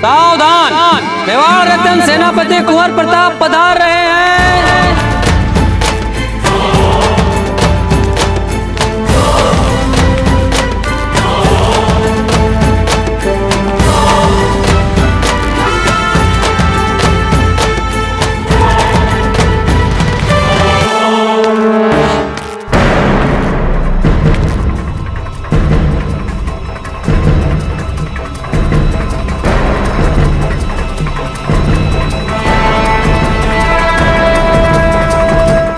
सावधान, मेवाड़ रतन सेनापति कुंवर प्रताप पधार रहे हैं।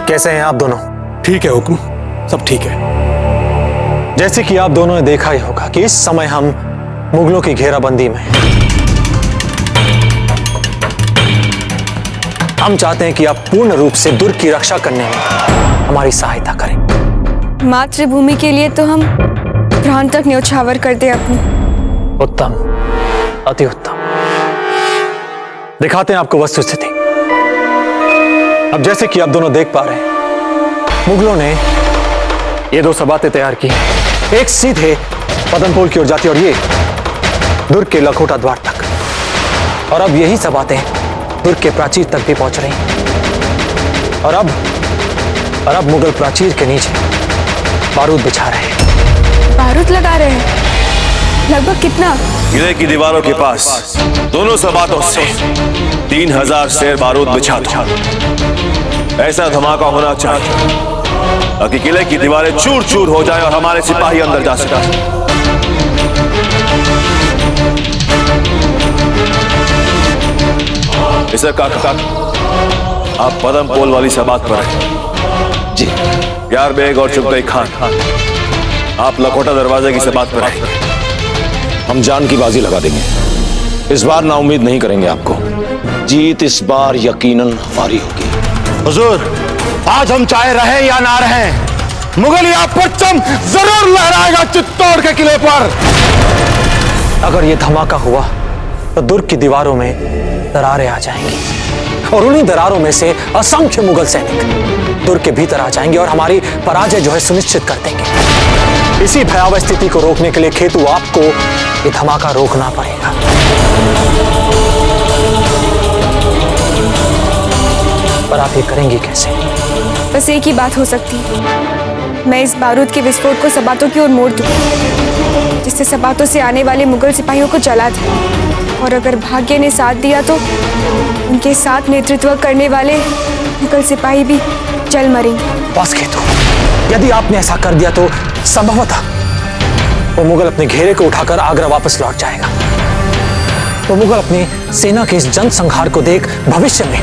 कैसे हैं आप दोनों? ठीक है हुक्म, सब ठीक है। जैसे कि आप दोनों ने देखा ही होगा कि इस समय हम मुगलों की घेराबंदी में हैं। हम चाहते हैं कि आप पूर्ण रूप से दुर्ग की रक्षा करने में हमारी सहायता करें। मातृभूमि के लिए तो हम प्राण तक न्यौछावर कर दे अपनी। उत्तम, अति उत्तम। दिखाते हैं आपको वस्तुस्थिति। अब जैसे कि आप दोनों देख पा रहे हैं, मुगलों ने ये दो सबातें तैयार की। एक सीधे पदमपोल की ओर जाती और ये दुर्ग के लखोटा द्वार तक। और अब यही सबातें दुर्ग के प्राचीर तक भी पहुंच रही हैं। और अब मुगल प्राचीर के नीचे बारूद बिछा रहे हैं। बारूद लगा रहे हैं? लगभग कितना? किले की दीवारों के पास दोनों सबातों से 3000 शेर बारूद बिछा दो। ऐसा धमाका होना चाहिए ताकि किले की दीवारें चूर चूर हो जाए और हमारे सिपाही अंदर जा सके। इसे काका, आप पदम पोल वाली सबात पर हैं। जी। प्यार बेग और चुगताई खान, आप लखोटा दरवाजे की सबात पर हैं। हम जान की बाजी लगा देंगे। इस बार नाउम्मीद नहीं करेंगे आपको। जीत इस बार यकीनन हमारी होगी। हुजूर, आज हम चाहे रहे या ना रहे, मुगलिया परचम जरूर लहराएगा चित्तौड़ के किले पर। अगर ये धमाका हुआ तो दुर्ग की दीवारों में दरारें आ जाएंगी और उन्हीं दरारों में से असंख्य मुगल सैनिक दुर्ग के भीतर आ जाएंगे और हमारी पराजय जो है सुनिश्चित कर देंगे। इसी भयावह स्थिति को रोकने के लिए खेतु आपको ये धमाका रोकना पड़ेगा। पर आप ये करेंगी कैसे? बस एक ही बात हो सकती है। मैं इस बारूद के विस्फोट को सबातों की ओर मोड़ दूं, जिससे सबातों से आने वाले मुगल सिपाहियों को जला दे। और अगर भाग्य ने साथ दिया तो उनके साथ नेतृत्व करने वाले मुगल सिपाही भी जल मरेंगे। बस खेतु, यदि आपने ऐसा कर दिया तो संभवतः वो मुगल अपने घेरे को उठाकर आगरा वापस लौट जाएगा। तो मुगल अपनी सेना के इस जन संहार को देख भविष्य में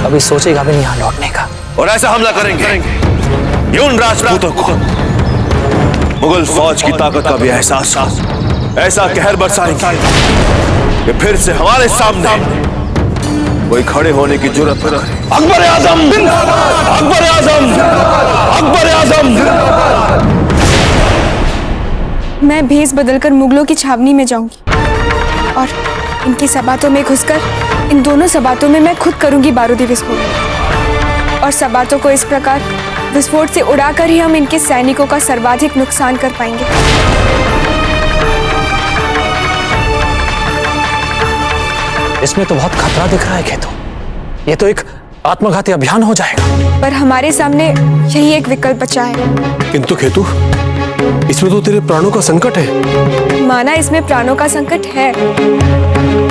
अभी सोचेगा भी नहीं यहाँ लौटने का। और ऐसा हमला करेंगे कि उन राजपूतों को मुगल फौज की ताकत का भी एहसास हो। ऐसा कहर बरसाएंगे कि फिर से हमारे सामने कोई खड़े होने की जुर्रत न करे। अकबर आजम, अकबर आजम, अकबर आजम। मैं भेष बदलकर मुगलों की छावनी में जाऊंगी और इनकी सबातों में घुसकर इन दोनों सबातों में मैं खुद करूंगी बारूदी विस्फोट। और सबातों को इस प्रकार विस्फोट से उड़ाकर ही हम इनके सैनिकों का सर्वाधिक नुकसान कर पाएंगे। इसमें तो बहुत खतरा दिख रहा है खेतु। ये तो एक आत्मघाती अभियान हो जाएगा। पर हमारे सामने यही एक विकल्प बचा है। किंतु खेतु, इसमें तो तेरे प्राणों का संकट है। माना इसमें प्राणों का संकट है,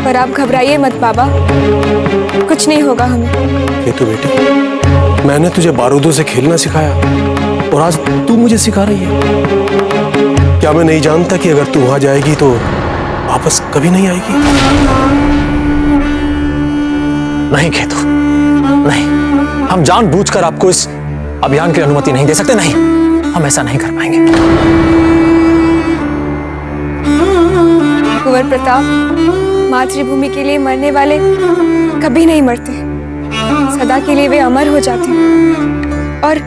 पर आप घबराइए मत बाबा, कुछ नहीं होगा हमें। खेतु बेटी, मैंने तुझे बारूदों से खेलना सिखाया और आज तू मुझे सिखा रही है। क्या मैं नहीं जानता कि अगर तू वहां जाएगी तो वापस कभी नहीं आएगी? नहीं खेतु, नहीं। हम जानबूझकर आपको इस अभियान की अनुमति नहीं दे सकते। नहीं, हम ऐसा नहीं कर पाएंगे। कुंवर प्रताप, मातृभूमि के लिए मरने वाले कभी नहीं मरते, सदा के लिए वे अमर हो जाते हैं। और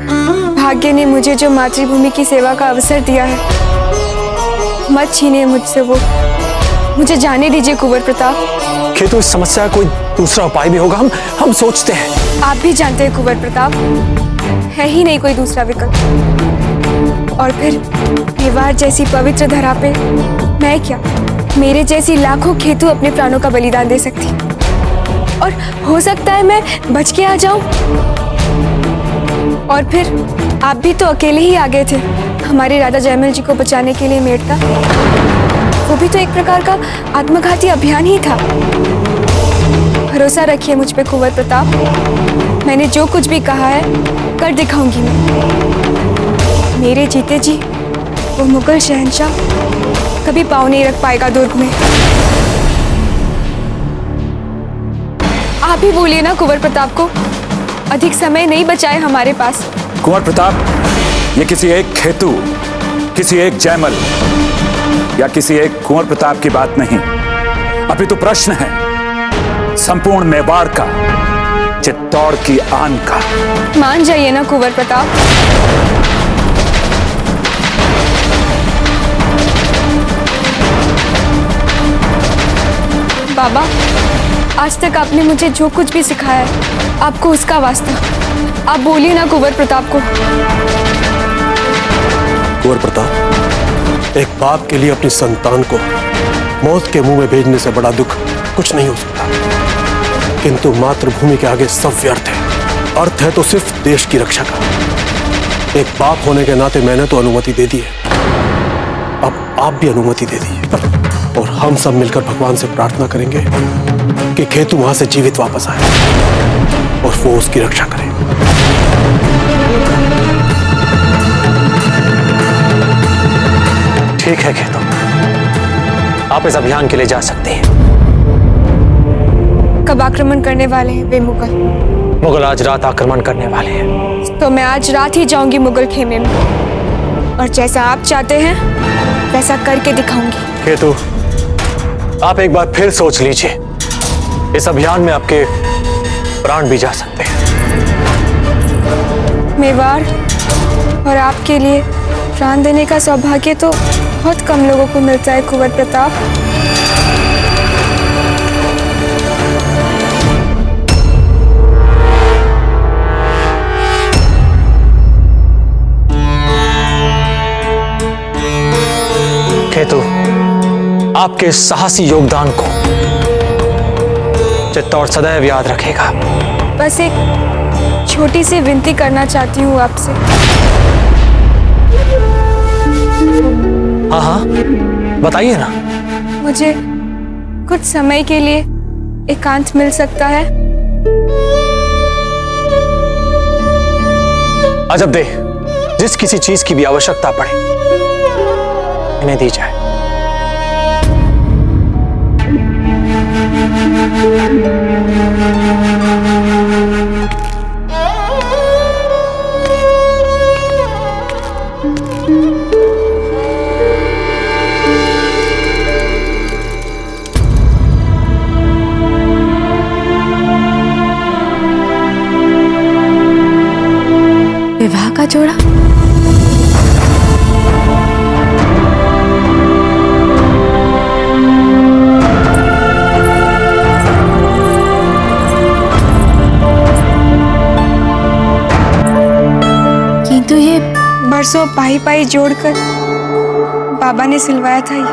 भाग्य ने मुझे जो मातृभूमि की सेवा का अवसर दिया है, मत छीने मुझसे वो। मुझे जाने दीजिए कुंवर प्रताप। खेतु, इस समस्या का कोई दूसरा उपाय भी होगा। हम सोचते हैं। आप भी जानते हैं कुंवर प्रताप, है ही नहीं कोई दूसरा विकल्प। और फिर मेवाड़ जैसी पवित्र धरा पे मैं क्या, मेरे जैसी लाखों खेतू अपने प्राणों का बलिदान दे सकती, और हो सकता है मैं बच के आ जाऊं। और फिर आप भी तो अकेले ही आ गए थे हमारे राजा जयमल जी को बचाने के लिए मेड़ता। वो भी तो एक प्रकार का आत्मघाती अभियान ही था। भरोसा रखिए मुझ पे कुंवर प्रताप, मैंने जो कुछ भी कहा है कर दिखाऊंगी मैं। मेरे जीते जी वो मुगल शहंशाह कभी पाँव नहीं रख पाएगा दुर्ग में। आप ही बोलिए ना कुंवर प्रताप को, अधिक समय नहीं बचाए हमारे पास। कुंवर प्रताप, ये किसी एक खेतू, किसी एक जयमल या किसी एक कुंवर प्रताप की बात नहीं, अभी तो प्रश्न है संपूर्ण मेवाड़ का, चित्तौड़ की आन का। मान जाइए ना कुंवर प्रताप। बाबा, आज तक आपने मुझे जो कुछ भी सिखाया है आपको उसका वास्ता। आप बोलिए ना कुंवर प्रताप को। कुंवर प्रताप, एक बाप के लिए अपनी संतान को मौत के मुंह में भेजने से बड़ा दुख कुछ नहीं हो सकता, किंतु मातृभूमि के आगे सब व्यर्थ है। अर्थ है तो सिर्फ देश की रक्षा का। एक बाप होने के नाते मैंने तो अनुमति दे दी है, अब आप भी अनुमति दे दीजिए और हम सब मिलकर भगवान से प्रार्थना करेंगे कि खेतू वहां से जीवित वापस आए और वो उसकी रक्षा करे। ठीक है खेतू, आप इस अभियान के लिए जा सकते हैं। कब आक्रमण करने वाले हैं वे मुगल? मुगल आज रात आक्रमण करने वाले हैं। तो मैं आज रात ही जाऊंगी मुगल खेमे में, और जैसा आप चाहते हैं वैसा करके दिखाऊंगी। खेतू, आप एक बार फिर सोच लीजिए, इस अभियान में आपके प्राण भी जा सकते हैं। मेवाड़ और आपके लिए प्राण देने का सौभाग्य तो बहुत कम लोगों को मिलता है कुंवर प्रताप। खेतू, आपके साहसी योगदान को चित्तौड़ सदैव याद रखेगा। बस एक छोटी सी विनती करना चाहती हूँ आपसे। हाँ हाँ, बताइए ना। मुझे कुछ समय के लिए एकांत मिल सकता है? अजब दे, जिस किसी चीज की भी आवश्यकता पड़े इन्हें दी जाए। विवाह का जोड़ा? किंतु ये बरसों पाई पाई जोड़कर बाबा ने सिलवाया था, ये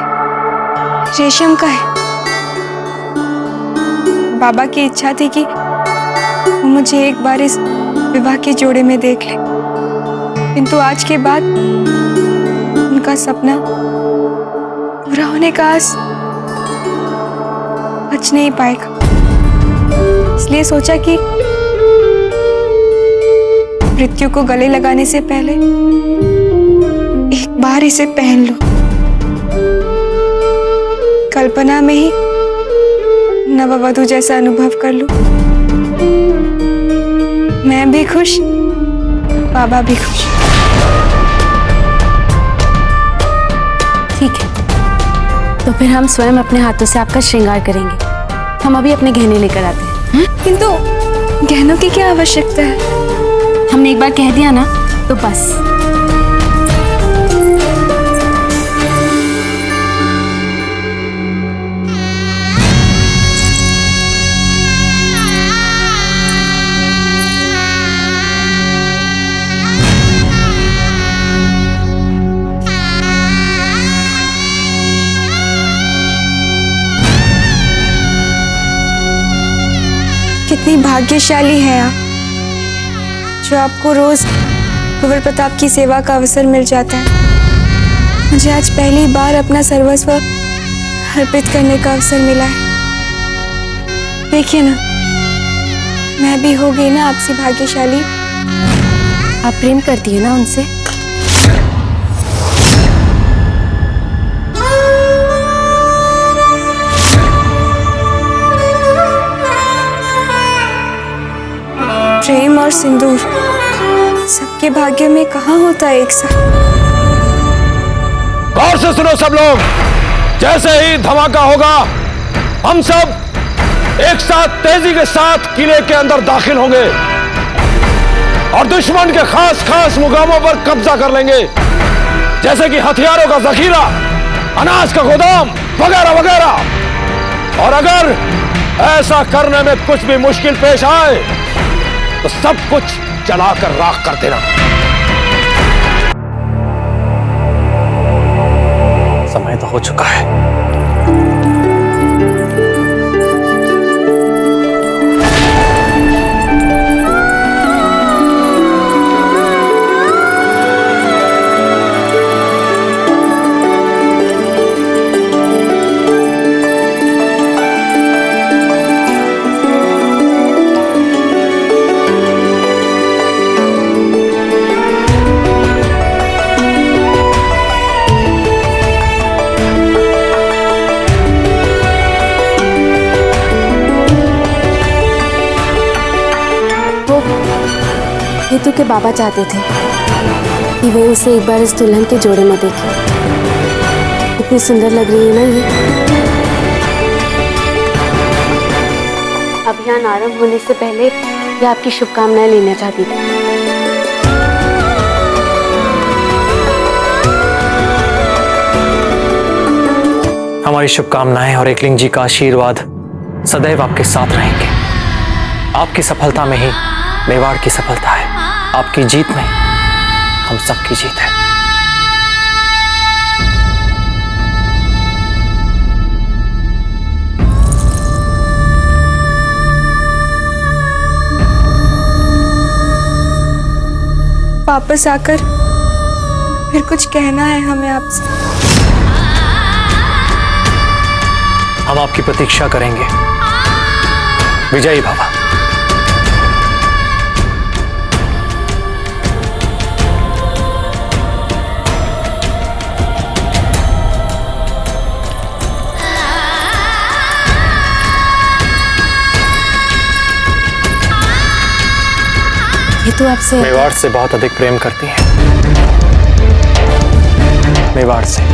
रेशम का है। बाबा की इच्छा थी कि वो मुझे एक बार इस विवाह के जोड़े में देख ले, किंतु आज के बाद उनका सपना पूरा होने का आस बच नहीं पाएगा। इसलिए सोचा कि मृत्यु को गले लगाने से पहले एक बार इसे पहन लो। कल्पना में ही नववधू जैसा अनुभव कर लूं। मैं भी खुश, बाबा भी खुश। ठीक है, तो फिर हम स्वयं अपने हाथों से आपका श्रृंगार करेंगे। हम अभी अपने गहने लेकर आते हैं। किंतु गहनों की क्या आवश्यकता है? हमने एक बार कह दिया ना, तो बस। कितनी भाग्यशाली हैं आप, जो आपको रोज कुंवर प्रताप की सेवा का अवसर मिल जाता है। मुझे आज पहली बार अपना सर्वस्व अर्पित करने का अवसर मिला है। देखिए ना, मैं भी हो गई ना आपसे भाग्यशाली। आप प्रेम करती है ना उनसे? प्रेम और सिंदूर सबके भाग्य में कहाँ होता है एक साथ। गौर से सुनो सब लोग, जैसे ही धमाका होगा हम सब एक साथ तेजी के साथ किले के अंदर दाखिल होंगे और दुश्मन के खास खास मुकामों पर कब्जा कर लेंगे, जैसे कि हथियारों का जखीरा, अनाज का गोदाम वगैरह वगैरह। और अगर ऐसा करने में कुछ भी मुश्किल पेश आए तो सब कुछ जलाकर राख कर देना। समय तो हो चुका है। हेतु के बाबा चाहते थे कि वे उसे एक बार इस दुल्हन के जोड़े में देखे। इतनी सुंदर लग रही है ना ये। अभियान आरंभ होने से पहले ये आपकी शुभकामनाएं लेना चाहती थी। हमारी शुभकामनाएं और एकलिंग जी का आशीर्वाद सदैव आपके साथ रहेंगे। आपकी सफलता में ही मेवाड़ की सफलता है, आपकी जीत में हम सबकी जीत है। वापस आकर फिर कुछ कहना है हमें आपसे। हम आपकी प्रतीक्षा करेंगे। विजयी भव। ये तो आपसे मेवाड़ से बहुत अधिक प्रेम करती है। मेवाड़ से।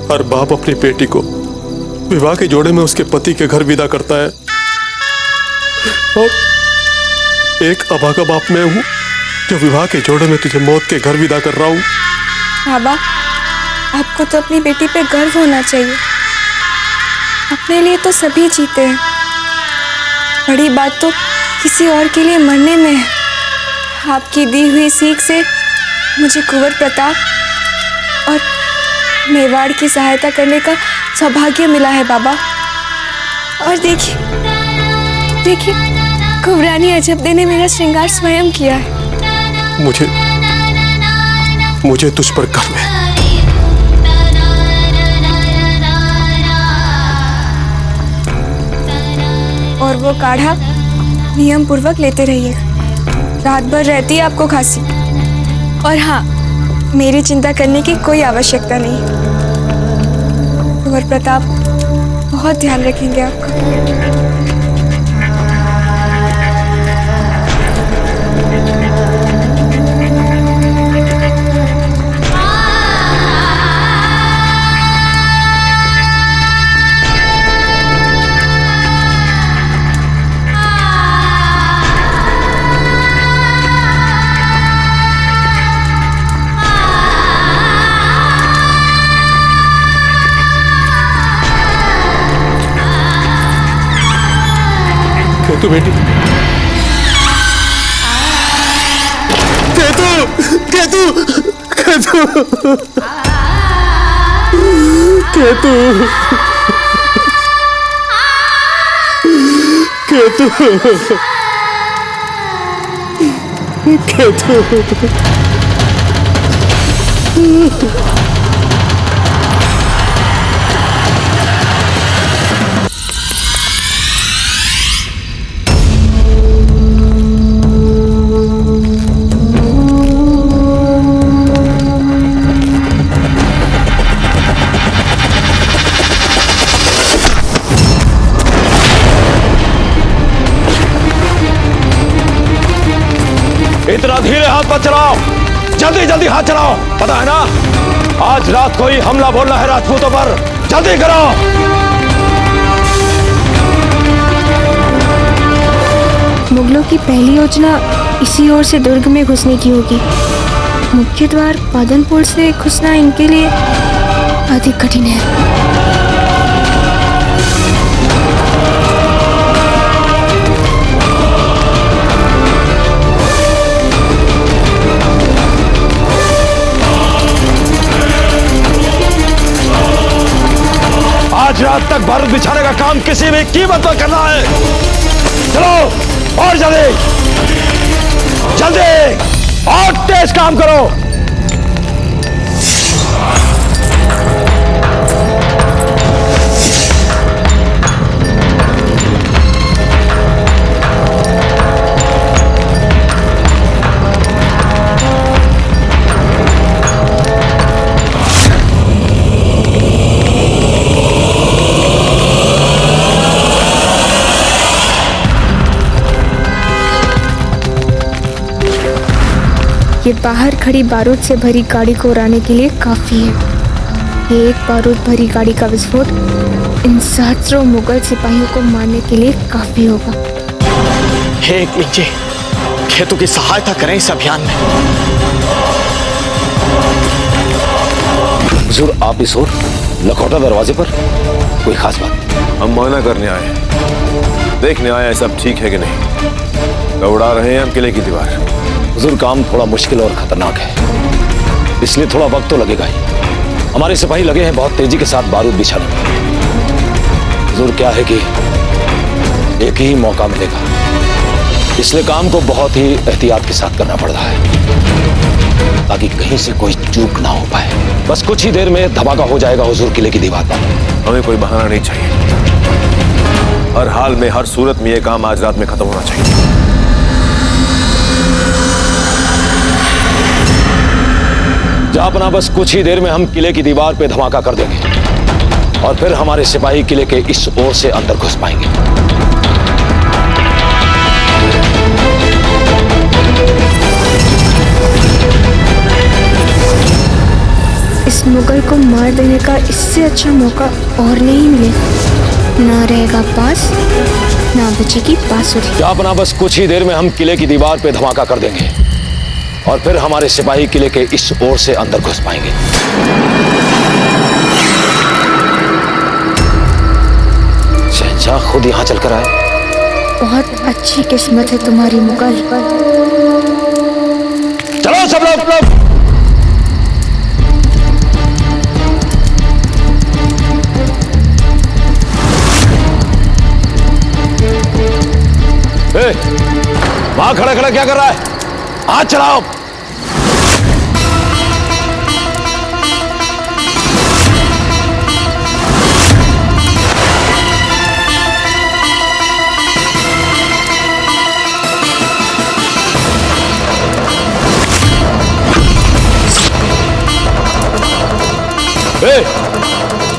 हर बाप अपनी बेटी को विवाह के जोड़े में उसके पति के घर विदा करता है, और एक अभागा बाप मैं हूं जो विवाह के जोड़े में तुझे मौत के घर विदा कर रहा हूं। बाबा, आपको तो अपनी बेटी पे गर्व होना चाहिए। अपने लिए तो सभी जीते हैं, बड़ी बात तो किसी और के लिए मरने में है। आपकी दी हुई सीख से मुझे कुंवर प्रताप और मेवाड़ की सहायता करने का सौभाग्य मिला है बाबा। और देखिए देखिए, कुंवरानी अजबदे ने मेरा श्रृंगार स्वयं किया है। मुझे तुझ पर गर्व है। और वो काढ़ा नियम पूर्वक लेते रहिए। रात भर रहती है आपको खांसी। और हाँ, मेरी चिंता करने की कोई आवश्यकता नहीं। कुंवर प्रताप बहुत ध्यान रखेंगे आपका। केतु बेटी, केतु केतु केतु केतु केतु केतु। इतना धीरे हाथ मत चलाओ, जल्दी जल्दी हाथ चलाओ। पता है ना, आज रात को ही हमला बोलना है राजपूतों पर। जल्दी करो। मुगलों की पहली योजना इसी ओर से दुर्ग में घुसने की होगी। मुख्य द्वार पदनपुर से घुसना इनके लिए अधिक कठिन है। आज रात तक बारूद बिछाने का काम किसी भी कीमत पर करना है। चलो और जल्दी जल्दी और तेज काम करो। ये बाहर खड़ी बारूद से भरी गाड़ी को उड़ाने के लिए काफी है। ये एक बारूद भरी गाड़ी का विस्फोट इन सहस्त्रों मुगल सिपाहियों को मारने के लिए काफी होगा। हे एकलिंग, केतु की सहायता करें इस अभियान में। हुजूर, आप इस ओर लखौटा दरवाजे पर कोई खास बात? हम मुआयना करने आए हैं, देखने आए हैं सब ठीक है कि नहीं। उड़ा रहे हैं हम किले की दीवार। हुजूर, काम थोड़ा मुश्किल और खतरनाक है, इसलिए थोड़ा वक्त तो लगेगा ही। हमारे सिपाही लगे हैं बहुत तेजी के साथ बारूद बिछाने में। हुजूर, क्या है कि एक ही मौका मिलेगा, इसलिए काम को बहुत ही एहतियात के साथ करना पड़ रहा है ताकि कहीं से कोई चूक ना हो पाए। बस कुछ ही देर में धमाका हो जाएगा हुजूर किले की दीवार पर। हमें कोई बहाना नहीं चाहिए। हर हाल में, हर सूरत में यह काम आज रात में खत्म होना चाहिए। जापना, बस कुछ ही देर में हम किले की दीवार पे धमाका कर देंगे और फिर हमारे सिपाही किले के इस ओर से अंदर घुस पाएंगे। इस मुगल को मार देने का इससे अच्छा मौका और नहीं मिले। ना रहेगा पास, ना बचेगी बांसुरी। जापना, बस कुछ ही देर में हम किले की दीवार पे धमाका कर देंगे और फिर हमारे सिपाही किले के इस ओर से अंदर घुस पाएंगे। शहंशाह खुद यहां चलकर आए। बहुत अच्छी किस्मत है तुम्हारी मुगल। चलो सब लोग। वहां खड़ा खड़ा क्या कर रहा है? हाथ चलाओ।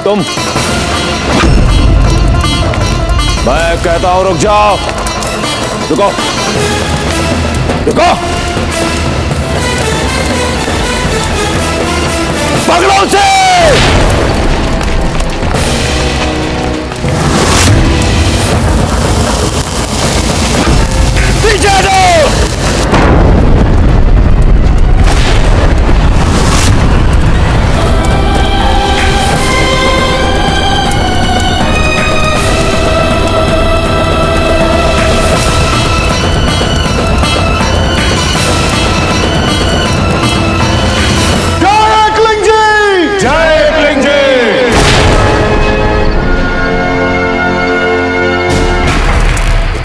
तुम, मैं कहता हूं रुक जाओ। रुको रुको, पकड़ो उसे। पीछे दो।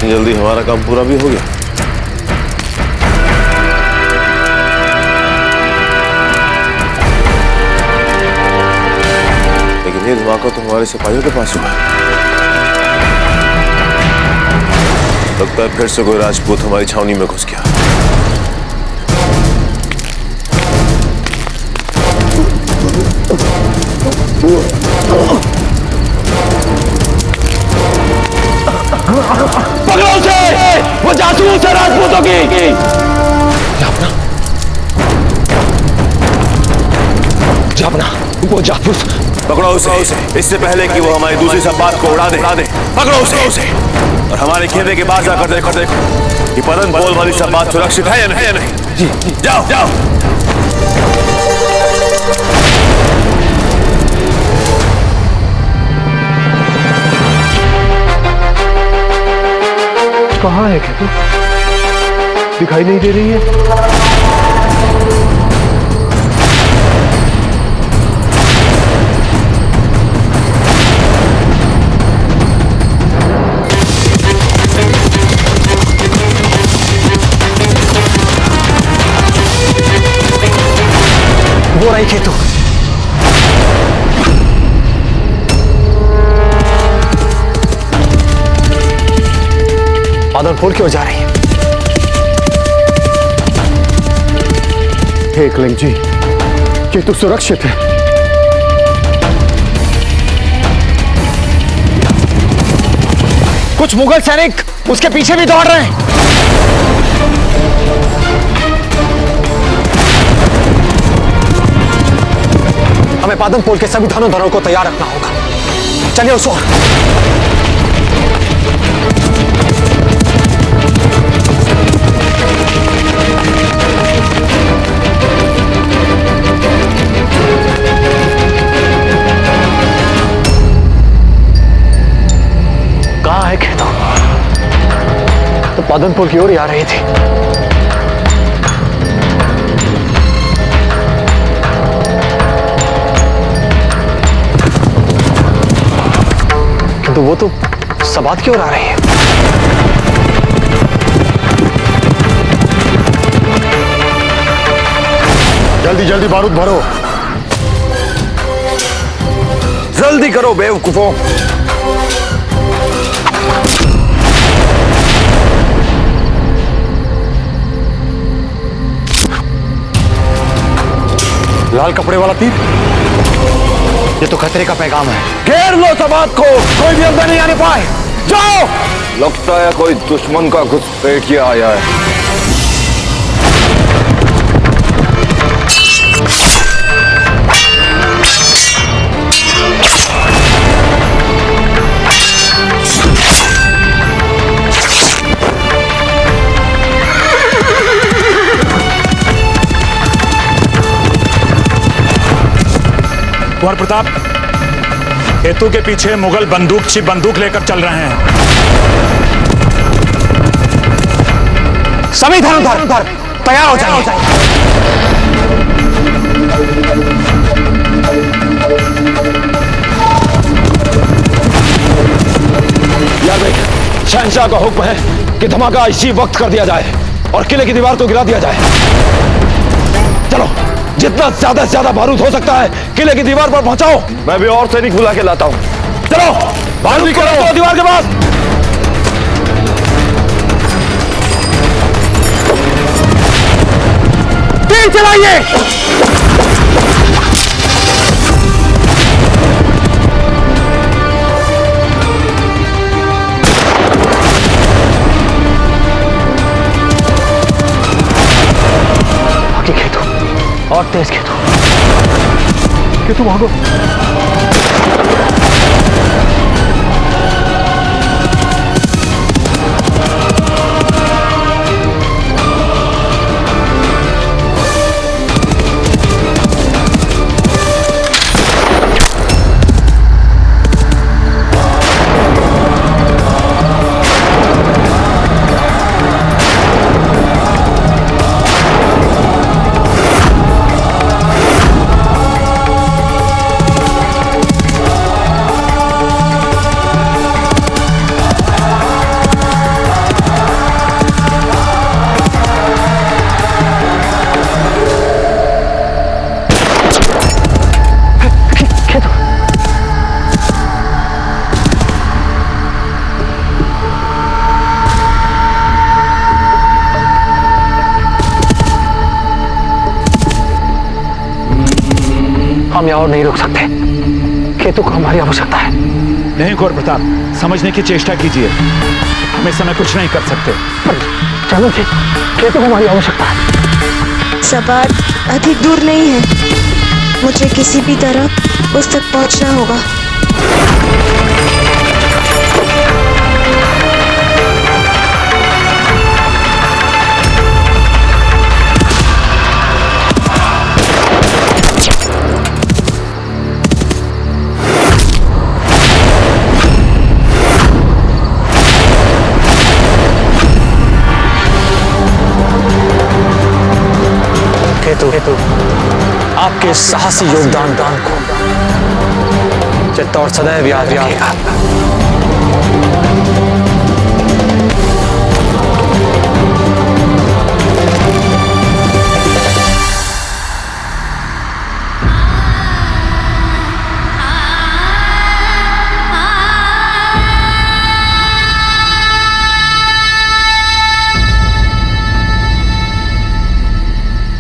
इतनी जल्दी हमारा काम पूरा भी हो गया। लेकिन ये धमाका तो हमारे सिपाहियों के पास हुआ है। लगता है फिर से कोई राजपूत हमारी छावनी में घुस गया। पकड़ो उसे, वो जासूस है राजपूतों की। जापना, वो जासूस। पकड़ो उसे, इससे पहले कि वो हमारी दूसरी संवाद को उड़ा दे। पकड़ो उसे और हमारे खेमे के बाहर जाकर देखो कि पदन पोल वाली संवाद सुरक्षित है या नहीं। जी, जाओ जाओ। कहाँ है केतु? दिखाई नहीं दे रही है। वो रही केतु। पादनपुर की ओर जा रही है। हे एकलिंग जी, केतु सुरक्षित है। कुछ मुगल सैनिक उसके पीछे भी दौड़ रहे हैं। हमें पादनपोल के सभी धनुर्धरों को तैयार रखना होगा। चलिए उस ओर। कहाँ है केतु? तो पादनपुर की ओर ही आ रही थी। तो वो तो सबात की ओर आ रही है। जल्दी जल्दी बारूद भरो। जल्दी करो बेवकूफों। लाल कपड़े वाला तीर, ये तो खतरे का पैगाम है। घेर लो सबात को, कोई भी अंदर नहीं आने पाए। जाओ। लगता है कोई दुश्मन का घुसपैठिया आया है। कुंवर प्रताप, केतु के पीछे मुगल बंदूक लेकर चल रहे हैं। सभी धनुर्धर तैयार हो जाइए। यार देख, शहंशाह का हुक्म है कि धमाका इसी वक्त कर दिया जाए और किले की दीवार को गिरा दिया जाए। चलो, जितना ज्यादा से ज्यादा बारूद हो सकता है किले की दीवार पर पहुंचाओ। मैं भी और सैनिक बुला के लाता हूं। चलो, बारूद करो दीवार के पास। तीर चलाइए। आगे केतु, और तेज केतु। केतु भागो। हम यहाँ और नहीं रुक सकते। केतु को हमारी आवश्यकता है। नहीं कुंवर प्रताप, समझने की चेष्टा कीजिए। हम इस समय कुछ नहीं कर सकते। चलो जी, केतु को हमारी आवश्यकता है। सवार अधिक दूर नहीं है, मुझे किसी भी तरह उस तक पहुंचना होगा। केतु, आपके साहसी योगदान को चित्तौड़ सदैव याद रखेगा।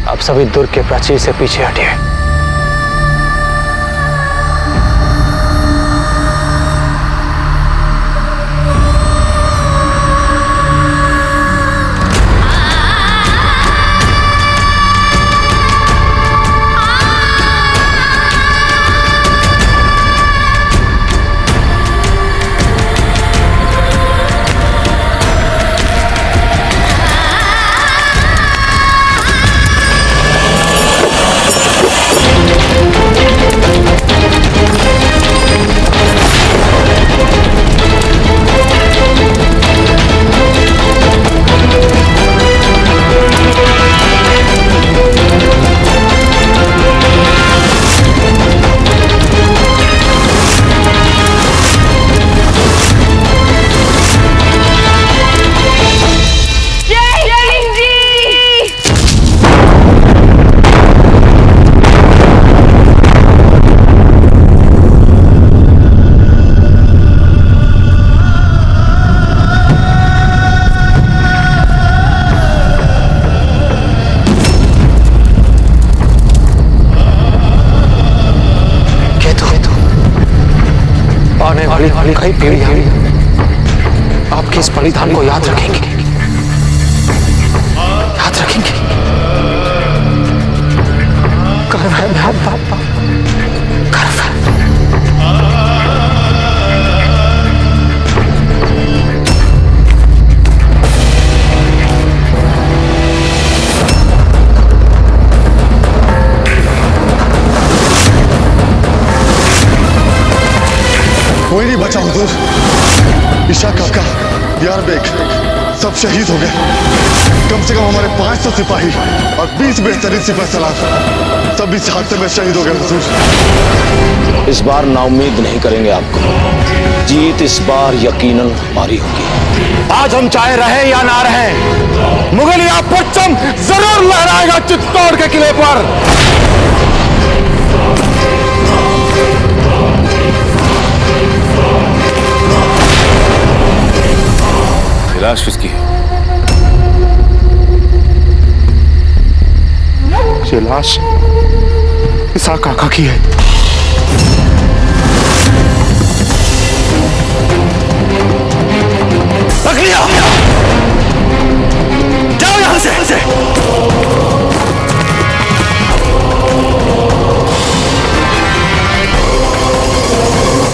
आप सभी दुर्ग के प्राचीर से पीछे हटिए। कई पीढ़ियां आपके इस बलिदान को याद रखेंगे, याद रखेंगे। गर्व है गर्व है। कोई नहीं बचा हुजूर। ईशा काका, यार बेग सब शहीद हो गए। कम से कम हमारे 500 सिपाही और 20 बेहतरीन सिपाही सलार सब इस हादसे में शहीद हो गए हुजूर। इस बार नाउम्मीद नहीं करेंगे आपको। जीत इस बार यकीनन हमारी होगी। आज हम चाहे रहे या ना रहे, मुगलिया परचम जरूर लहराएगा चित्तौड़ के किले पर। लाश किसकी है? ये लाश ईसा काका की है। रख लिया, जाओ यहां से।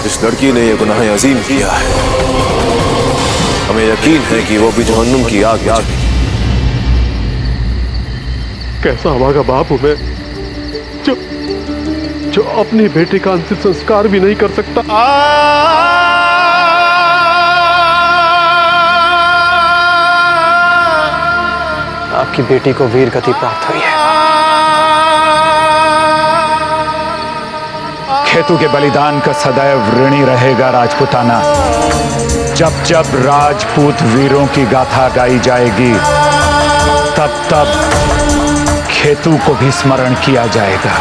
इस लड़की ने यह गुनाह अजीम किया है। हमें यकीन है कि वो भी जहन्नुम की आग में जलेगी। कैसा हमारा बाप हूं मैं, जो अपनी बेटी का अंतिम संस्कार भी नहीं कर सकता। आपकी बेटी को वीर गति प्राप्त हुई है। केतु के बलिदान का सदैव ऋणी रहेगा राजपुताना। जब जब राजपूत वीरों की गाथा गाई जाएगी, तब तब केतु को भी स्मरण किया जाएगा।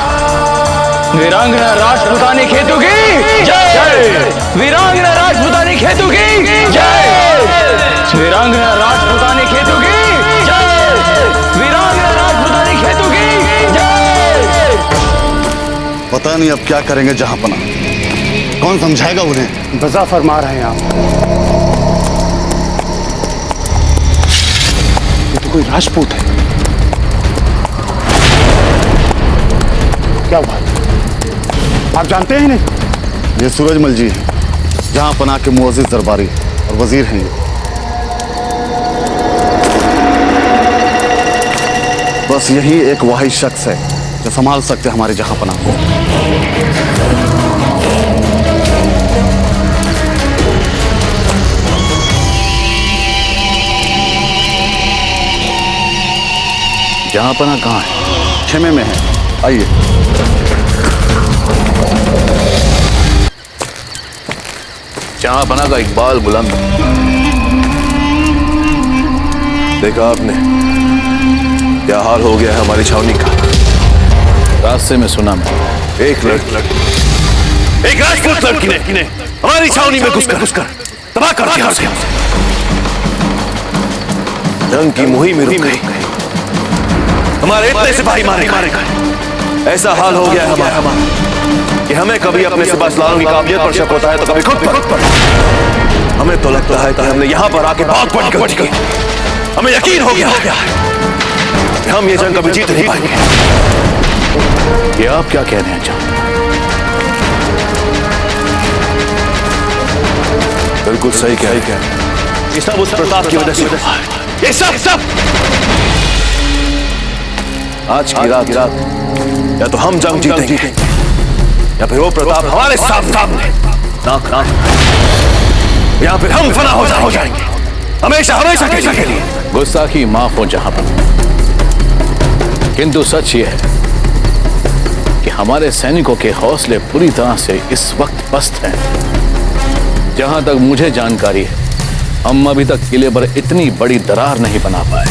वीरांगना राजपुतानी केतु की जय। वीरांगना राजपुतानी केतु की जय। वीरांगना राजपुतानी केतु की जय। वीरांगना राजपुतानी केतु की जय। पता नहीं अब क्या करेंगे जहांपना। कौन समझाएगा उन्हें? बजा फरमा रहे हैं आप। ये तो कोई राजपूत है। क्या बात, आप जानते हैं नहीं? ये सूरजमल जी हैं, जहांपना के मुअज्जिज दरबारी और वजीर हैं ये। बस यही एक वाहिद शख्स है जो संभाल सकते हमारे जहांपना को। जहांपना कहाँ है? खेमे में है, आइए। जहांपना का इकबाल बुलंद। देखा आपने क्या हाल हो गया है हमारी छावनी का? रास्ते में सुना मैं एक राजपूत लड़की ने हमारी छावनी में घुसकर तबाह कर दिया उसे। जंग की मुहिम रुक गई, हमारे इतने सिपाही मारे गए। ऐसा हाल हो गया है हमारा कि हमें कभी अपने सिपाहीलारों की काबिलियत पर शक होता है तो कभी खुद पर। हमें तो लगता है कि हमने यहाँ पर आके बहुत बड़ी गलती की। हमें यकीन हो गया कि हम ये जंग कभी जीत नहीं पाएंगे। ये आप क्या कह रहे हैं? बिल्कुल सही कह रहे हैं। ये सब उस प्रताप की वजह से हुआ है। ये सब आज की रात या तो हम जंग जीतेंगे या फिर वो प्रताप हमारे सामने नाक या फिर हम फना हो जाएंगे हमेशा के लिए। गुस्ताखी माफ हो जहां पर, किंतु सच ये है कि हमारे सैनिकों के हौसले पूरी तरह से इस वक्त पस्त हैं। जहां तक मुझे जानकारी है, हम अभी तक किले पर इतनी बड़ी दरार नहीं बना पाए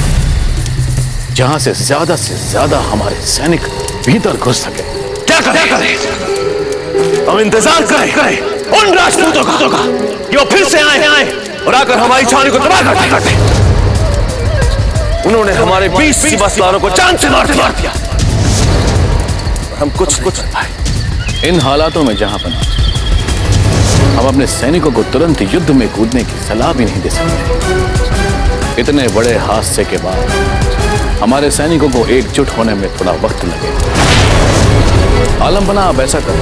जहां से ज्यादा हमारे सैनिक भीतर घुस सके। क्या करें? हम इंतजार करें उन राजपूतों का कि वो फिर से आए और आकर हमारी छावनी को तबाह कर दे। उन्होंने हमारे 20 सिपाहीलारों को जान से मार दिया। हम कुछ पाए। इन हालातों में जहांपना हम अपने सैनिकों को तुरंत युद्ध में कूदने की सलाह भी नहीं दे सकते। इतने बड़े हादसे के बाद हमारे सैनिकों को एकजुट होने में थोड़ा वक्त लगेगा। आलमपना आप ऐसा करें,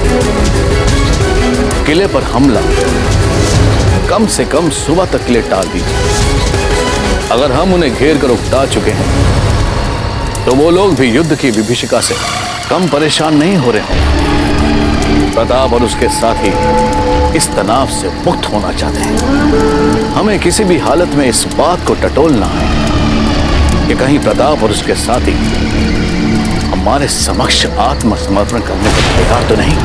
किले पर हमला कम से कम सुबह तक के लिए टाल दीजिए। अगर हम उन्हें घेर कर उकता चुके हैं तो वो लोग भी युद्ध की विभीषिका से कम परेशान नहीं हो रहे होंगे। प्रताप और उसके साथी इस तनाव से मुक्त होना चाहते हैं। हमें किसी भी हालत में इस बात को टटोलना है कि कहीं प्रताप और उसके साथी हमारे समक्ष आत्मसमर्पण करने को तैयार तो नहीं।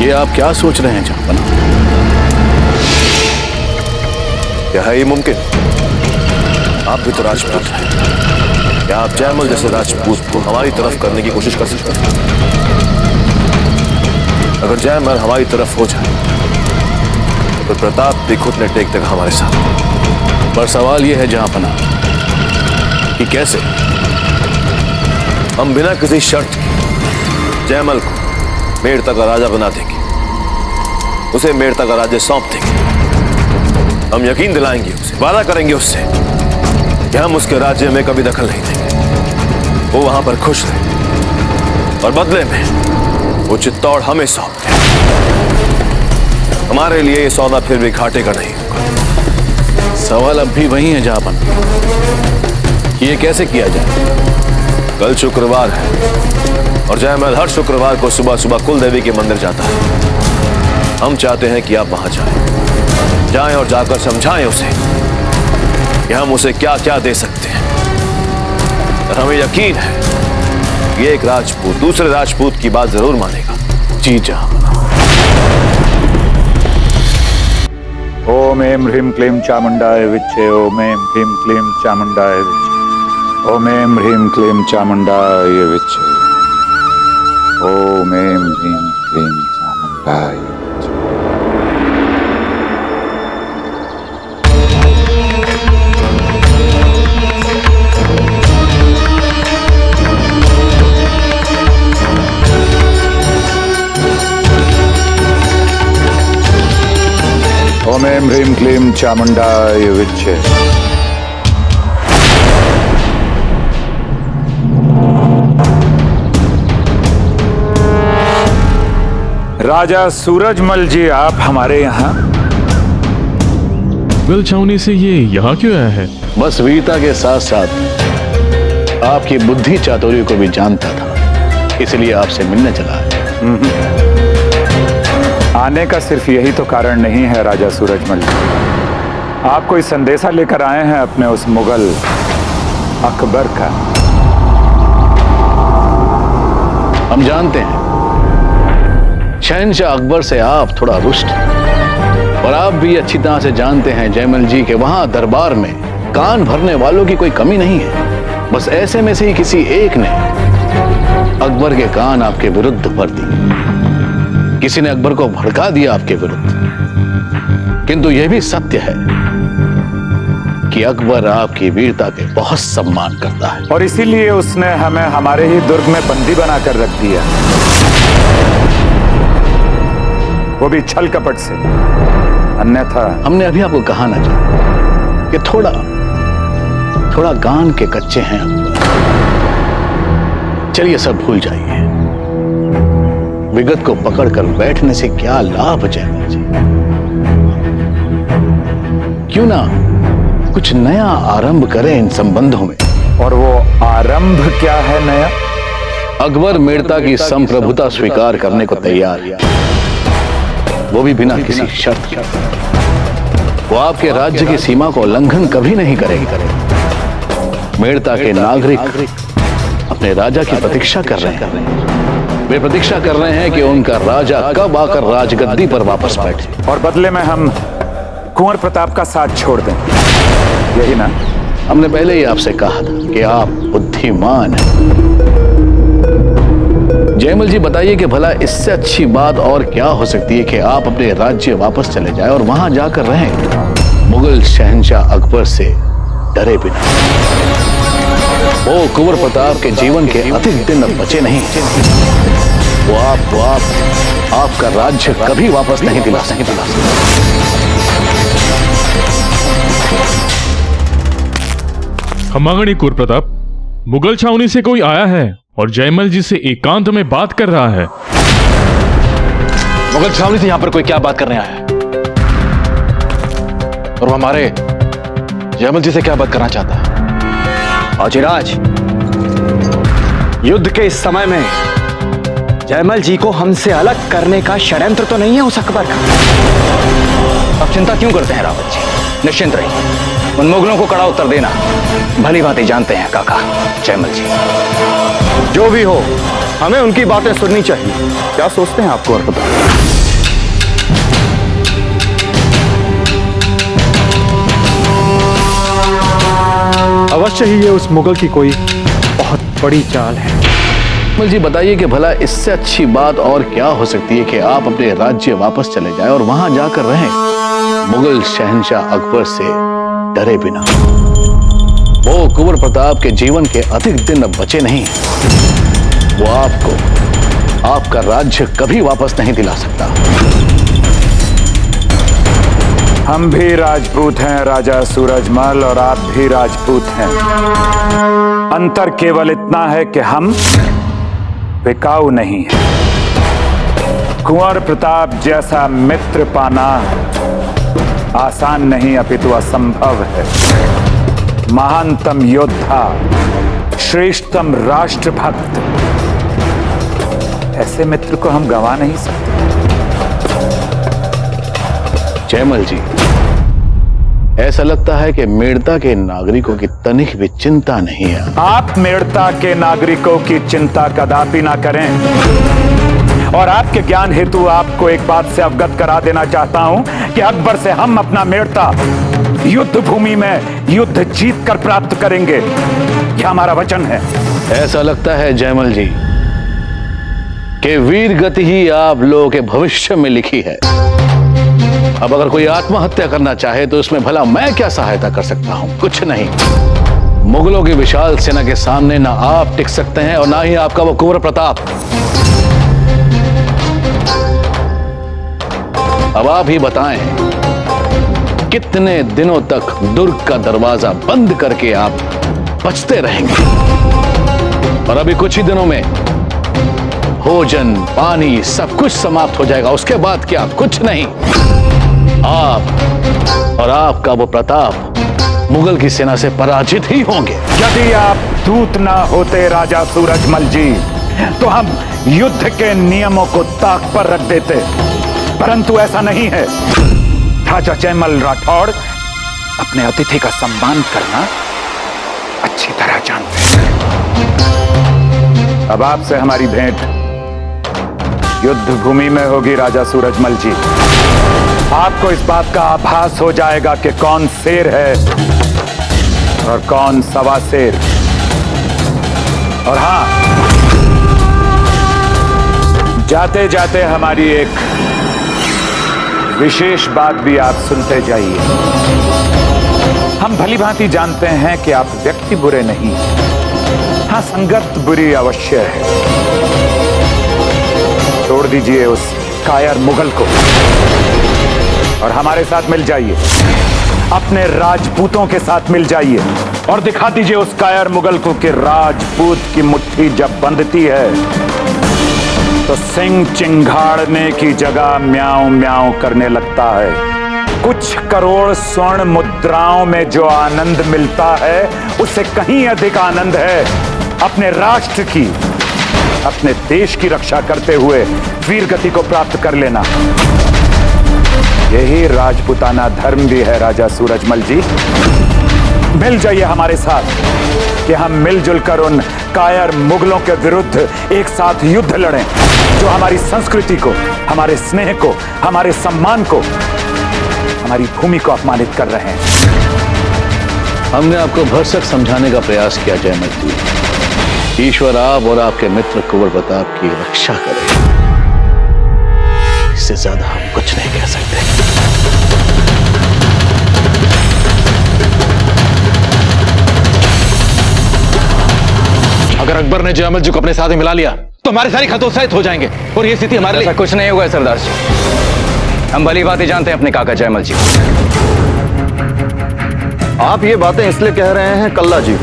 ये आप क्या सोच रहे हैं जहांपना? क्या है ये मुमकिन? आप भी तो राजपूत हैं। क्या आप जयमल जैसे राजपूत को हमारी तरफ करने की कोशिश कर सकते हैं? अगर जयमल हमारी तरफ हो जाए तो प्रताप भी घुटने टेक देगा हमारे साथ। पर सवाल यह है जहांपना कि कैसे? हम बिना किसी शर्त के जयमल को मेड़ता का राजा बना देंगे, उसे मेड़ता का राज्य सौंप देंगे। हम यकीन दिलाएंगे उसे, वादा करेंगे उससे कि हम उसके राज्य में कभी दखल नहीं देंगे। वो वहां पर खुश रहे और बदले में वो चित्तौड़ हमें सौंप दे। हमारे लिए ये सौदा फिर भी घाटे का नहीं होगा। सवाल अब भी वही है जहांपना, ये कैसे किया जाए? कल शुक्रवार है और जयमल हर शुक्रवार को सुबह सुबह कुल देवी के मंदिर जाता है। हम चाहते हैं कि आप वहां जाएं और जाकर समझाएं उसे कि हम उसे क्या क्या दे सकते हैं। और हमें यकीन है कि एक राजपूत दूसरे राजपूत की बात जरूर मानेगा। जी जहांपना। ओम एम ह्रीम क्लीम चामुंडाय विच्चे। ओम एम ह्रीम क्लीम चामुंडाय विच्चे। ओम एम ह्रीम क्लीम चामुंडाय विच्चे। ओम एम ह्रीम क्लीम चामुंडाय विच्चे। ओम ऐं ह्रीं क्लीं चामुंडाय विच्चे। राजा सूरजमल जी, आप हमारे यहाँ? मुगल छावनी से ये यहाँ क्यों आया है? बस वीरता के साथ साथ आपकी बुद्धि चातुर्य को भी जानता था, इसलिए आपसे मिलने चला है। आने का सिर्फ यही तो कारण नहीं है राजा सूरजमल जी। आप कोई संदेशा लेकर आए हैं अपने उस मुगल अकबर का। हम जानते हैं शहंशाह अकबर से आप थोड़ा रुष्ट हैं। और आप भी अच्छी तरह से जानते हैं जयमल जी के वहां दरबार में कान भरने वालों की कोई कमी नहीं है। बस ऐसे में से ही किसी एक ने अकबर के कान आपके विरुद्ध भर दिए। किसी ने अकबर को भड़का दिया आपके विरुद्ध। किंतु यह भी सत्य है कि अकबर आपकी वीरता के बहुत सम्मान करता है, और इसीलिए उसने हमें हमारे ही दुर्ग में बंदी बनाकर रख दिया, वो भी छल कपट से। अन्यथा हमने अभी आपको कहा ना कि थोड़ा गान के कच्चे हैं अकबर। चलिए सब भूल जाइए। विगत को पकड़कर बैठने से क्या लाभ जयमल जी? क्यों ना कुछ नया आरंभ करें इन संबंधों में। और वो आरंभ क्या है नया? अकबर मेड़ता की संप्रभुता स्वीकार करने को तैयार है, वो भी बिना किसी शर्त के। वो आपके राज्य की सीमा को उल्लंघन कभी नहीं करेंगे। मेड़ता के नागरिक अपने राजा की प्रतीक्षा कर रहे हैं। वे प्रतीक्षा कर रहे हैं कि उनका राजा कब आकर राजगद्दी पर वापस बैठे, और बदले में हम कुंवर प्रताप का साथ छोड़ दें, यही ना? हमने पहले ही आपसे कहा था कि आप बुद्धिमान हैं। जयमल जी बताइए कि भला इससे अच्छी बात और क्या हो सकती है कि आप अपने राज्य वापस चले जाएं और वहां जाकर रहें मुगल शहंशाह अकबर से डरे बिना। वो कुंवर प्रताप के जीवन के अधिक दिन अब बचे नहीं। वो आपका राज्य कभी वापस नहीं दिला सकता। खमागणी कुंवर प्रताप, मुगल छावनी से कोई आया है और जयमल जी से एकांत में बात कर रहा है। मुगल छावनी से यहां पर कोई क्या बात करने आया है? और वो हमारे जयमल जी से क्या बात करना चाहता है? औजिराज, युद्ध के इस समय में जयमल जी को हमसे अलग करने का षड्यंत्र तो नहीं है उस अकबर का। अब चिंता क्यों करते हैं रावत जी? निश्चिंत रहिए, उन मुगलों को कड़ा उत्तर देना भली भांति जानते हैं काका जयमल जी। जो भी हो, हमें उनकी बातें सुननी चाहिए। क्या सोचते हैं आपको? और अवश्य ही ये उस मुगल की कोई बहुत बड़ी चाल है। जयमल जी बताइए कि भला इससे अच्छी बात और क्या हो सकती है कि आप अपने राज्य वापस चले जाएं और वहां जाकर रहें मुगल शहंशाह अकबर से डरे बिना। वो कुंवर प्रताप के जीवन के अधिक दिन अब बचे नहीं। वो आपका राज्य कभी वापस नहीं दिला सकता। हम भी राजपूत हैं राजा सूरजमल, और आप भी राजपूत हैं। अंतर केवल इतना है कि हम बिकाऊ नहीं हैं। कुंवर प्रताप जैसा मित्र पाना आसान नहीं अपितु असंभव है। महानतम योद्धा, श्रेष्ठतम राष्ट्रभक्त, ऐसे मित्र को हम गंवा नहीं सकते। जयमल जी, ऐसा लगता है कि मेड़ता के नागरिकों की तनिक भी चिंता नहीं है। आप मेड़ता के नागरिकों की चिंता कदापि ना करें। और आपके ज्ञान हेतु आपको एक बात से अवगत करा देना चाहता हूं कि अकबर से हम अपना मेड़ता युद्ध भूमि में युद्ध जीत कर प्राप्त करेंगे। यह हमारा वचन है। ऐसा लगता है जयमल जी कि वीर गति ही आप लोगों के भविष्य में लिखी है। अब अगर कोई आत्महत्या करना चाहे तो उसमें भला मैं क्या सहायता कर सकता हूं? कुछ नहीं। मुगलों की विशाल सेना के सामने ना आप टिक सकते हैं और ना ही आपका वो कुंवर प्रताप। अब आप ही बताएं कितने दिनों तक दुर्ग का दरवाजा बंद करके आप बचते रहेंगे। और अभी कुछ ही दिनों में भोजन पानी सब कुछ समाप्त हो जाएगा। उसके बाद क्या? कुछ नहीं। आप और आपका वो प्रताप मुगल की सेना से पराजित ही होंगे। यदि आप दूत ना होते राजा सूरजमल जी, तो हम युद्ध के नियमों को ताक पर रख देते, परंतु ऐसा नहीं है। राजा जयमल राठौड़ अपने अतिथि का सम्मान करना अच्छी तरह जानते हैं। अब आपसे हमारी भेंट युद्ध भूमि में होगी राजा सूरजमल जी। आपको इस बात का आभास हो जाएगा कि कौन शेर है और कौन सवा शेर। और हां, जाते जाते हमारी एक विशेष बात भी आप सुनते जाइए। हम भली भांति जानते हैं कि आप व्यक्ति बुरे नहीं, हां संगत बुरी अवश्य है। छोड़ दीजिए उस कायर मुगल को और हमारे साथ मिल जाइए, अपने राजपूतों के साथ मिल जाइए और दिखा दीजिए उस कायर मुगल को कि राजपूत की मुट्ठी जब बंधती है तो सिंह चिंगाड़ने की जगह म्याऊं म्याऊं करने लगता है। कुछ करोड़ स्वर्ण मुद्राओं में जो आनंद मिलता है उससे कहीं अधिक आनंद है अपने राष्ट्र की, अपने देश की रक्षा करते हुए वीर गति को प्राप्त कर लेना। यही राजपूताना धर्म भी है राजा सूरजमल जी। मिल जाइए हमारे साथ कि हम मिलजुल कर उन कायर मुगलों के विरुद्ध एक साथ युद्ध लड़ें जो हमारी संस्कृति को, हमारे स्नेह को, हमारे सम्मान को, हमारी भूमि को अपमानित कर रहे हैं। हमने आपको भरसक समझाने का प्रयास किया जयमल जी। ईश्वर आप और आपके मित्र कुंवर प्रताप की रक्षा करे, इससे ज्यादा हम कुछ नहीं कह सकते। अगर अकबर ने जयमल जी को अपने साथ में मिला लिया तो हमारे सारी खतोत्साहित हो जाएंगे और ये स्थिति हमारे लिए। कुछ नहीं होगा सरदार जी, हम भली बातें जानते हैं अपने काका जयमल जी। आप ये बातें इसलिए कह रहे हैं कल्ला जी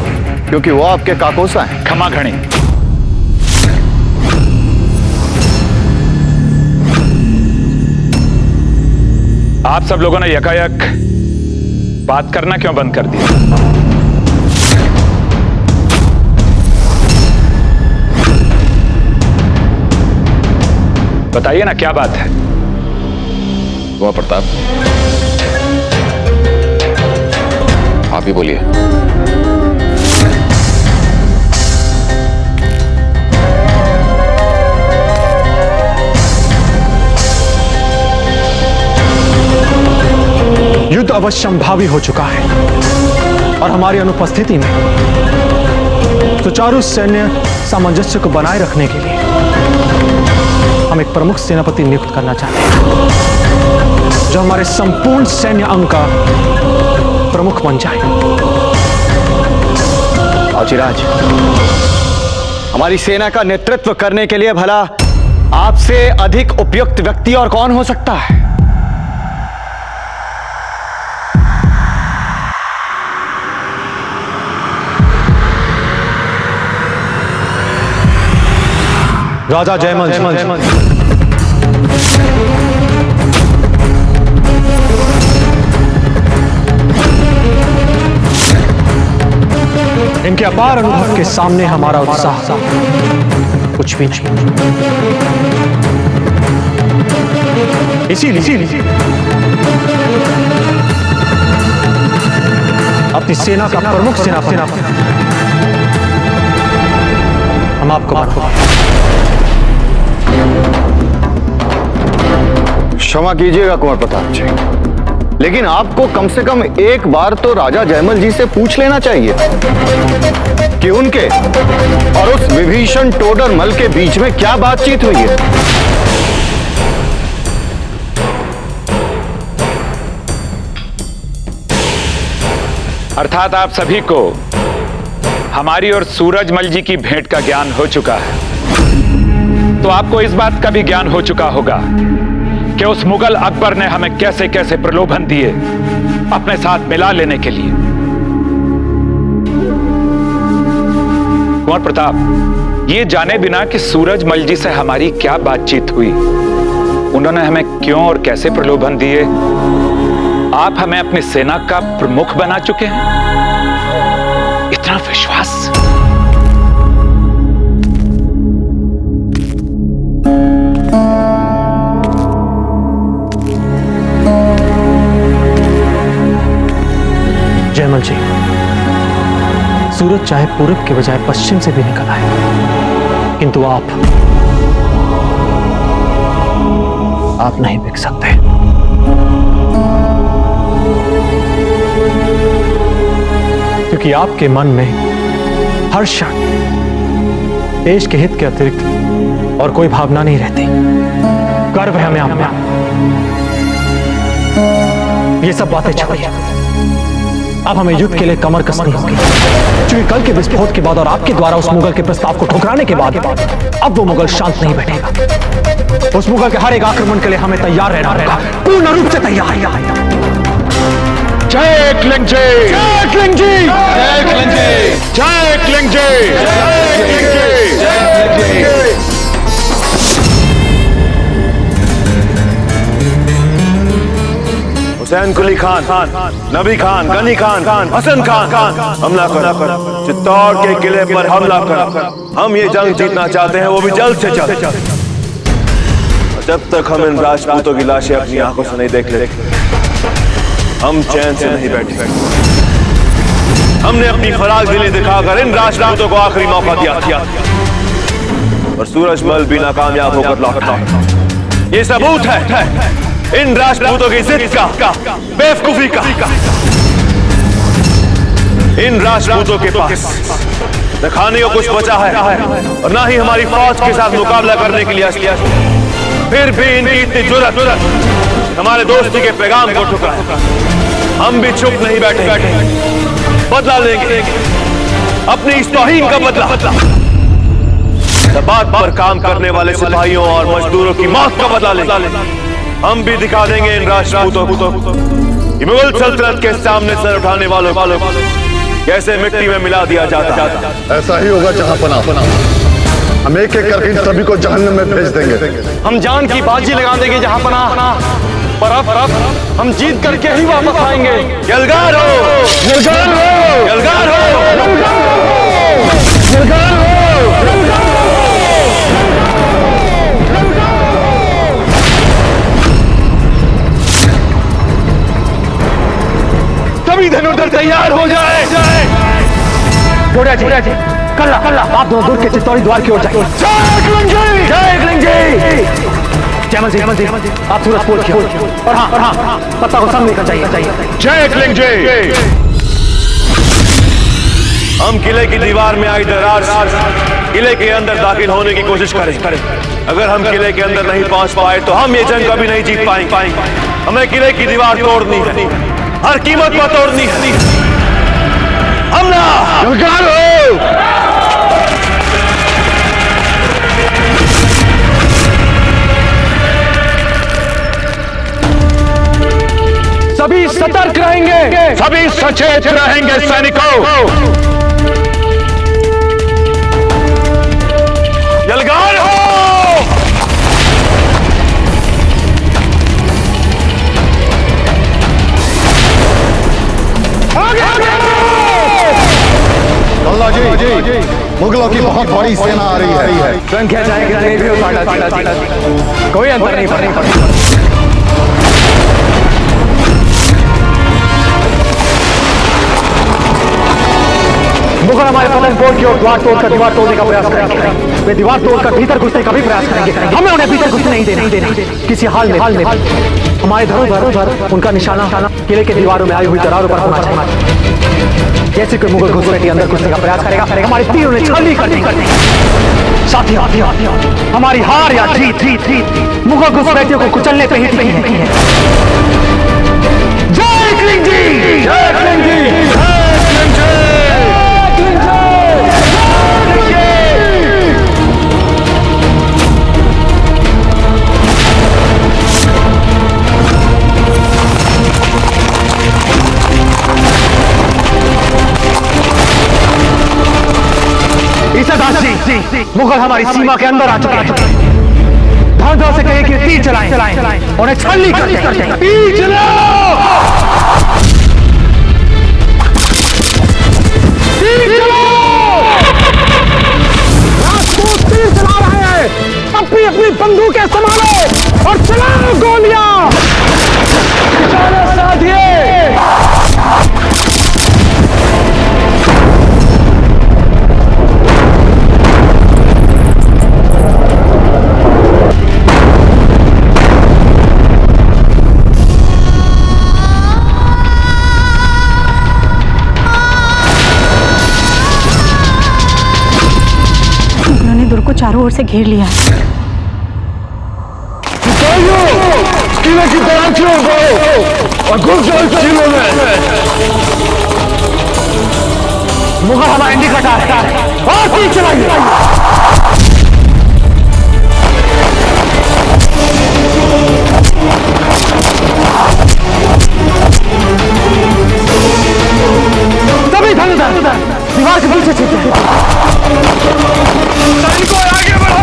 क्योंकि वो आपके काकोसा हैं। क्षमा घणी, आप सब लोगों ने यकायक बात करना क्यों बंद कर दिया? बताइए ना, क्या बात है? कुंवर प्रताप, आप ही बोलिए। युद्ध अवश्यंभावी हो चुका है और हमारी अनुपस्थिति में सुचारू सैन्य सामंजस्य को बनाए रखने के लिए हम एक प्रमुख सेनापति नियुक्त करना चाहते हैं जो हमारे संपूर्ण सैन्य अंग का प्रमुख बन जाए। औचिराज, हमारी सेना का नेतृत्व करने के लिए भला आपसे अधिक उपयुक्त व्यक्ति और कौन हो सकता है? राजा जयमल। इनके अपार अनुभव के सामने हमारा उत्साह कुछ भी नहीं। इसीलिए अपनी सेना का प्रमुख सेनापति हम आपको बनाएंगे। क्षमा कीजिएगा कुंवर प्रताप जी, लेकिन आपको कम से कम एक बार तो राजा जयमल जी से पूछ लेना चाहिए कि उनके और उस विभीषण टोडरमल के बीच में क्या बातचीत हुई है। अर्थात आप सभी को हमारी और सूरजमल जी की भेंट का ज्ञान हो चुका है, तो आपको इस बात का भी ज्ञान हो चुका होगा कि उस मुगल अकबर ने हमें कैसे कैसे प्रलोभन दिए अपने साथ मिला लेने के लिए। कुंवर प्रताप, ये जाने बिना कि सूरजमल जी से हमारी क्या बातचीत हुई, उन्होंने हमें क्यों और कैसे प्रलोभन दिए, आप हमें अपनी सेना का प्रमुख बना चुके हैं, इतना विश्वास। जयमल जी, सूरज चाहे पूरब के बजाय पश्चिम से भी निकल आए, किंतु आप नहीं बिक सकते। क्योंकि आपके मन में हर क्षण देश के हित के अतिरिक्त और कोई भावना नहीं रहती। गर्व है हमें आप में। ये सब बातें छोड़िए, अब हमें युद्ध के लिए कमर कसनी होगी। क्योंकि कल के विस्फोट के बाद और आपके द्वारा उस मुगल के प्रस्ताव को ठुकराने के बाद अब वो मुगल शांत नहीं बैठेगा। उस मुगल के हर एक आक्रमण के लिए हमें तैयार रहना होगा, पूर्ण रूप से तैयार। जय क्लिंग जी, जय क्लिंग जी, जय क्लिंग जी, जय क्लिंग जी, जय क्लिंग जी, जय क्लिंग जी। हुसैन कुली खान, नबी खान, गनी खान, हसन खान, हमला कर, चित्तौड़ के किले पर हमला कर। हम ये जंग जीतना चाहते हैं, वो भी जल्द से जल्द। जब तक हम इन राजपूतों की लाशें अपनी आंखों से नहीं देख लेते, हम चैन से नहीं बैठे। हमने अपनी फराग दिली दिखाकर इन राजपूतों को आखिरी मौका दिया था और सूरजमल भी नाकामयाब होकर लौटा। ये सबूत है इन राजपूतों की जिद का, बेवकूफी का। इन राजपूतों के पास न खाने को कुछ बचा है और ना ही हमारी फौज के साथ मुकाबला करने के लिए असलियत। फिर भी इनकी इतनी जुर्रत हमारे दोस्ती के पैगाम को ठुकरा। हम भी चुप नहीं बैठे, बदला लेंगे अपनी इस तौहीन का बदला। बात पर काम करने वाले सिपाहियों और मजदूरों की मौत का बदला लेंगे। हम भी दिखा देंगे इन राजपूतों को कि मुगल सल्तनत के सामने सर उठाने वालों कैसे मिट्टी में मिला दिया जाता है। ऐसा ही होगा जहां पना। हम एक एक करके इन सभी को जहन्नम में भेज देंगे। हम जान की बाजी लगा देंगे जहां पना, पर अब हम जीत करके ही वापस आएंगे। यलगार हो, यलगार हो, यलगार हो, यलगार हो। सभी धनुर्धर तैयार हो जाए। जोड़िया जी, कल्ला आप दोनों दूर के चित्तौड़ी द्वार की ओर जाइए। जय क्लिंग जी, जय क्लिंग जी। जयमल जी, आप सूरजपोल की ओर और हाँ पत्ता को सामने कर जाइए। जय क्लिंग जी। हम किले की दीवार में आई दरार से किले के अंदर दाखिल होने की कोशिश करें। अगर हम किले के अंदर नहीं पहुंच पाए तो हम ये जंग कभी नहीं जीत पाएंगे। हमें किले की दीवार तोड़नी है, हर कीमत पर तोड़नी है। हमला! सभी सतर्क रहेंगे, सभी सचेत रहेंगे सैनिकों। यलगार हो! अल्लाह जी, मुगलों की बहुत बड़ी सेना आ रही है। संख्या चाहे कितनी भी हो, कोई अंतर नहीं पड़ेगा। मुगल हमारे पतनपोल की ओर द्वार तोड़कर दीवार तोड़ने का प्रयास करेंगे। वे दीवार तोड़कर भीतर घुसने का भी प्रयास करेंगे। हमें उन्हें भीतर घुसने नहीं देना। किसी हाल में हमारे धरोधर उनका निशाना किले के दीवारों में आई हुई दरारों पर होना चाहिए। जैसे कोई मुगल घुसपैठी अंदर घुसने का प्रयास करेगा, हमारे तीर उन्हें छाली कर देंगे। साथियों, हमारी हार या जीत मुगल घुसपैठियों को कुचलने पे ही है। जय क्लिंग जी, जय क्लिंग जी। मुगल हमारी सीमा के अंदर आ चुके हैं। धांधों से कहे कि तीर चलाएं, उन्हें छलनी करते हैं। तीर चलाओ! तीर चलाओ! राजपूत तीर चला रहे हैं। अपनी अपनी बंदूकें संभालो और चलाओ गोलियां। चलो साथियों! को चारों ओर से घेर लिया है। किले की तलाशियों को और घुस जाओ इस किले में। मुगल हमारा इंडिकेटर है और तीर चलाइए। सभी धनुधर दीवार के पीछे छिपे। सैनिकों आगे बढ़ो।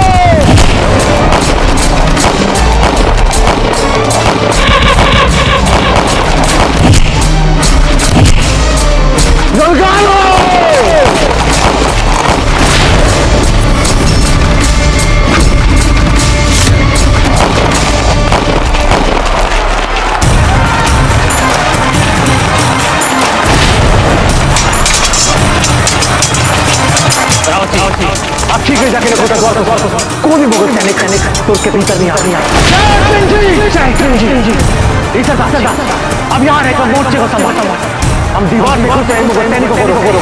ललकारो। आप ठीक है जाके देखो द्वार को कोई भी मुगल सैनिक तुर्क के भीतर नहीं आ रही है। अब यहाँ रहकर मोर्चे को संभाल। हम दीवार में घुस रहे मुगल सैनिकों को रोको।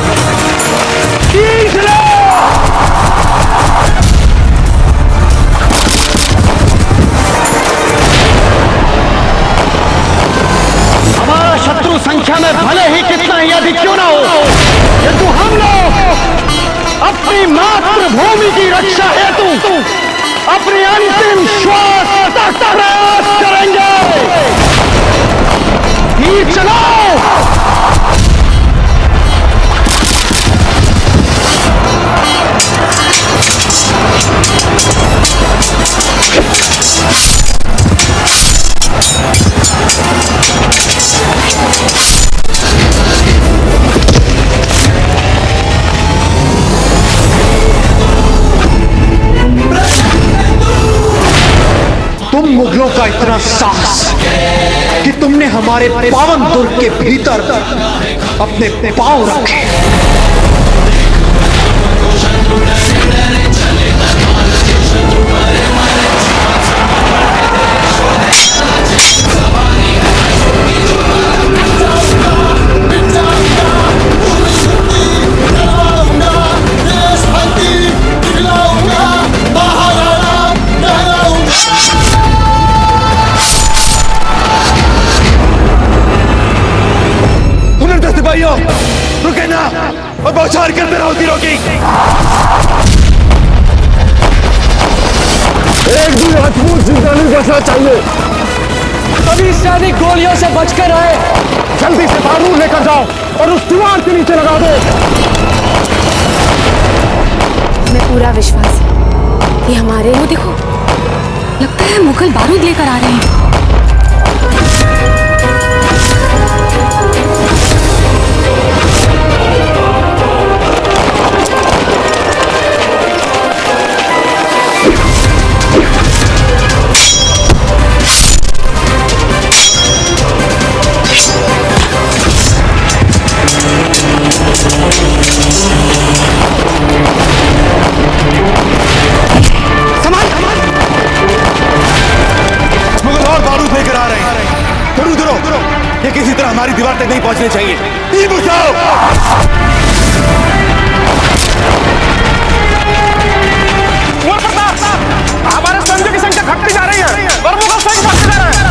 हमारा शत्रु संख्या में भले ही कितना ही अधिक क्यों ना हो, किंतु हम लोग अपनी मातृभूमि की रक्षा हेतु अपनी अंतिम श्वास तक प्रयास करेंगे। तीर चलाओ। तुम मुगलों का इतना साहस कि तुमने हमारे पावन दुर्ग के भीतर अपने पांव रखे। सिपाहियों रुके ना और बौछार करते रहो तीरों की। एक भी राजपूत जिंदा नहीं बचना चाहिए। सभी सैनिक गोलियों से बचकर आए। जल्दी से बारूद लेकर जाओ और उस दीवार के नीचे लगा दो। हमें पूरा विश्वास है कि हमारे वो देखो, लगता है मुगल बारूद लेकर आ रहे हैं। ये किसी तरह हमारी दीवार तक नहीं पहुंचने चाहिए। तीर बुझाओ। हमारे सैनिकों की संख्या घटती जा रही है और मुगल सैनिक भागते जा रहे हैं।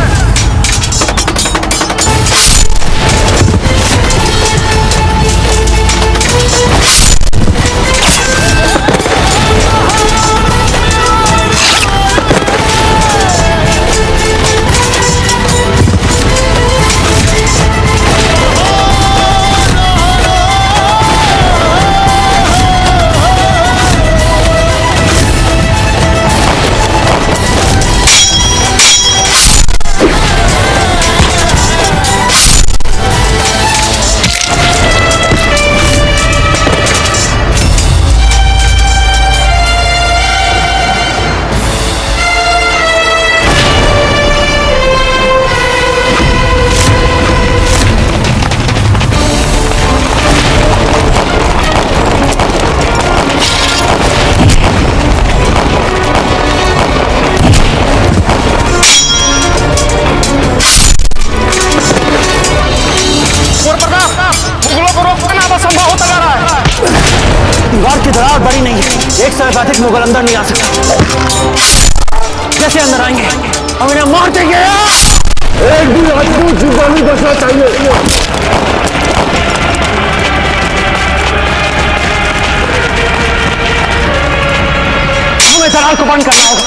एक से अधिक मुगल अंदर नहीं आ सकते। जैसे अंदर आएंगे हम इन्हें मार देंगे। एक भी राजपूत जिंदा नहीं बचना चाहिए। हमें दलाल को बंद करना होगा।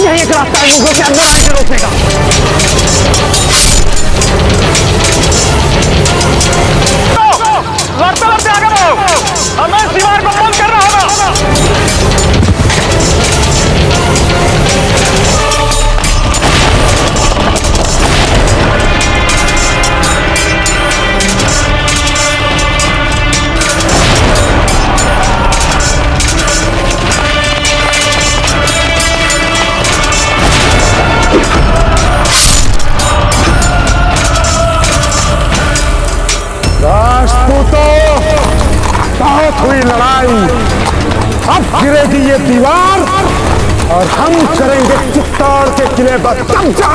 यही एक रास्ता है मुगलों के अंदर आने से रोकने का। लड़ते लड़ते आगे बढ़ो, हमें इस दीवार को बंद करना होगा। बहुत हुई लड़ाई, अब गिरेगी ये दीवार और हम करेंगे चित्तौड़ के किले पर कब्जा।